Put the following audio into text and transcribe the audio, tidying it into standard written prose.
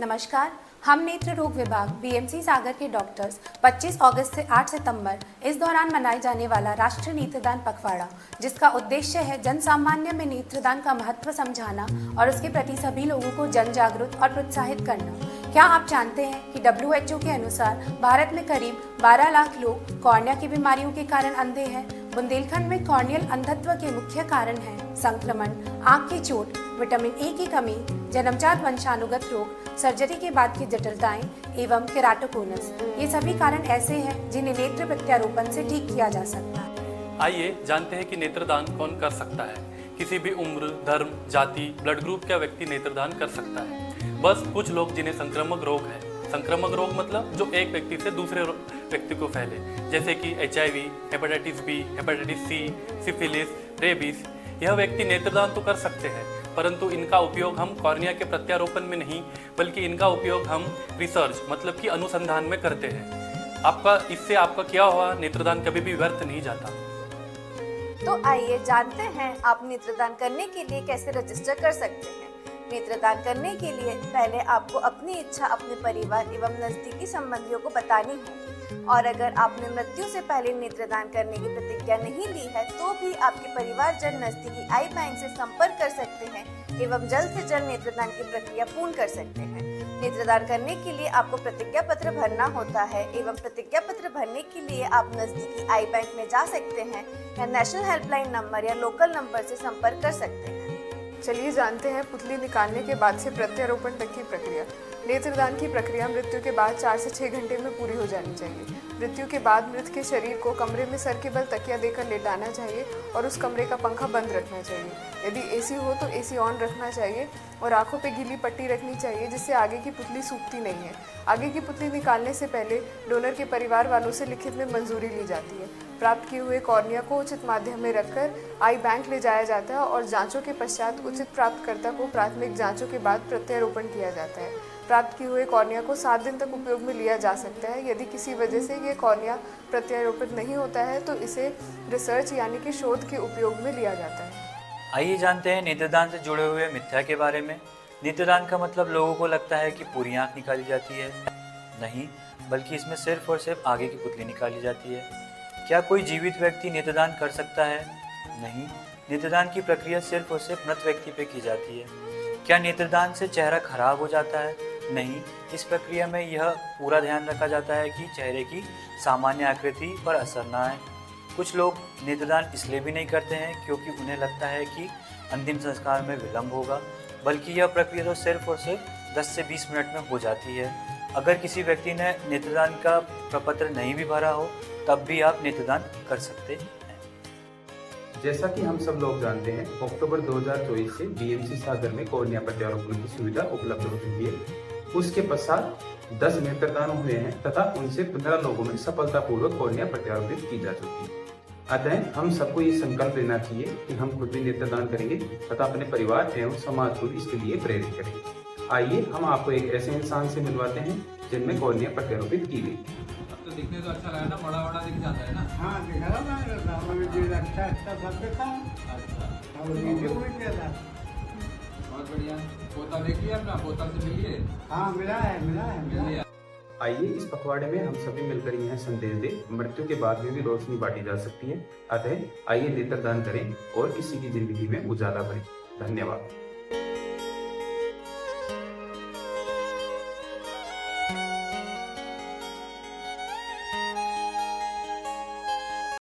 नमस्कार। हम नेत्र रोग विभाग बीएमसी सागर के डॉक्टर्स 25 अगस्त से 8 सितंबर इस दौरान मनाए जाने वाला राष्ट्रीय नेत्रदान पखवाड़ा, जिसका उद्देश्य है जन सामान्य में नेत्रदान का महत्व समझाना और उसके प्रति सभी लोगों को जन जागरूक और प्रोत्साहित करना। क्या आप जानते हैं कि WHO के अनुसार भारत में करीब 12 लाख लोग कॉर्निया की बीमारियों के कारण अंधे हैं। बुंदेलखंड में कॉर्नियल अंधत्व के मुख्य कारण हैं संक्रमण, आँख की चोट, विटामिन ए की कमी, जन्मजात वंशानुगत रोग, सर्जरी के बाद की जटिलताएं एवं केराटोकोनस। ये सभी कारण ऐसे हैं जिन्हें नेत्र प्रत्यारोपण से ठीक किया जा सकता है। आइए जानते हैं कि नेत्रदान कौन कर सकता है। किसी भी उम्र, धर्म, जाति, ब्लड ग्रुप का व्यक्ति नेत्रदान कर सकता है। बस कुछ लोग जिन्हें संक्रामक रोग है, संक्रामक रोग मतलब जो एक व्यक्ति से दूसरे व्यक्ति को फैले, जैसे कि HIV, hepatitis B, hepatitis C, syphilis, rabies, यह व्यक्ति नेत्रदान तो कर सकते हैं, परंतु इनका उपयोग हम कॉर्निया के प्रत्यारोपण में नहीं, बल्कि इनका उपयोग हम रिसर्च मतलब कि अनुसंधान में करते हैं। इससे आपका किया हुआ नेत्रदान कभी भी व्यर्थ नहीं जाता। तो आइए जानते हैं आप नेत्रदान करने के लिए कैसे रजिस्टर कर सकते हैं। नेत्रदान करने के लिए पहले आपको अपनी इच्छा अपने परिवार एवं नजदीकी संबंधियों को बतानी होगी, और अगर आपने मृत्यु से पहले नेत्रदान करने की प्रतिज्ञा नहीं ली है तो भी आपके परिवारजन नजदीकी आई बैंक से संपर्क कर सकते हैं एवं जल्द से जल्द नेत्रदान की प्रक्रिया पूर्ण कर सकते हैं। नेत्रदान करने के लिए आपको प्रतिज्ञा पत्र भरना होता है एवं प्रतिज्ञा पत्र भरने के लिए आप नजदीकी आई बैंक में जा सकते हैं या नेशनल हेल्पलाइन नंबर या लोकल नंबर से संपर्क कर सकते हैं। चलिए जानते हैं पुतली निकालने के बाद से प्रत्यारोपण तक की प्रक्रिया। नेत्रदान की प्रक्रिया मृत्यु के बाद 4 से 6 घंटे में पूरी हो जानी चाहिए। मृत्यु के बाद मृत के शरीर को कमरे में सर के बल तकिया देकर लेटाना चाहिए और उस कमरे का पंखा बंद रखना चाहिए। यदि AC हो तो AC ऑन रखना चाहिए और आंखों पे गीली पट्टी रखनी चाहिए, जिससे आगे की पुतली सूखती नहीं है। आगे की पुतली निकालने से पहले डोनर के परिवार वालों से लिखित में मंजूरी ली जाती है। प्राप्त किए हुए कॉर्निया को उचित माध्यम में रखकर आई बैंक ले जाया जाता है और जांचों के पश्चात उचित प्राप्तकर्ता को प्राथमिक जांचों के बाद प्रत्यारोपण किया जाता है। प्राप्त किए हुए कॉर्निया को 7 दिन तक उपयोग में लिया जा सकता है। यदि किसी वजह से ये कॉर्निया प्रत्यारोपित नहीं होता है तो इसे रिसर्च यानी कि शोध के उपयोग में लिया जाता है। आइए जानते हैं नेत्रदान से जुड़े हुए मिथ्या के बारे में। नेत्रदान का मतलब लोगों को लगता है कि पूरी आँख निकाली जाती है। नहीं, बल्कि इसमें सिर्फ और सिर्फ आगे की पुतली निकाली जाती है। क्या कोई जीवित व्यक्ति नेत्रदान कर सकता है? नहीं, नेत्रदान की प्रक्रिया सिर्फ और सिर्फ मृत व्यक्ति पे की जाती है। क्या नेत्रदान से चेहरा खराब हो जाता है? नहीं, इस प्रक्रिया में यह पूरा ध्यान रखा जाता है कि चेहरे की सामान्य आकृति पर असर न आए। कुछ लोग नेत्रदान इसलिए भी नहीं करते हैं क्योंकि उन्हें लगता है कि अंतिम संस्कार में विलंब होगा, बल्कि यह प्रक्रिया तो सिर्फ और सिर्फ 10 से 20 मिनट में हो जाती है। अगर किसी व्यक्ति ने नेत्रदान का प्रपत्र नहीं भी भरा हो तब भी आप नेत्रदान कर सकते हैं। जैसा कि हम सब लोग जानते हैं, अक्टूबर 2024 से बीएमसी सागर में कॉर्निया प्रत्यारोपण की सुविधा उपलब्ध हो चुकी है। उसके पश्चात 10 नेत्रदान हुए हैं तथा उनसे 15 लोगों में सफलतापूर्वक कॉर्निया प्रत्यारोपित की जा चुकी है। अतः हम सबको ये संकल्प लेना चाहिए कि हम खुद भी नेत्रदान करेंगे तथा अपने परिवार एवं समाज को इसके लिए प्रेरित करेंगे। आइए हम आपको एक ऐसे इंसान से मिलवाते हैं जिनमें कॉर्निया प्रत्यारोपित की गई। तो दिखने तो अच्छा लगा ना, बड़ा बड़ा दिख जाता है ना। हाँ दिखा ना, अच्छा सब देखा। अच्छा, बहुत बढ़िया। पोता देख लिया अपना, पोता से मिलिए। हाँ मिला है। आइए इस पखवाड़े में हम सभी मिलकर यह संदेश दें, मृत्यु के बाद में भी रोशनी बांटी जा सकती है। अतः आइए नेत्रदान करें और किसी की जिंदगी में उजाला भरें। धन्यवाद।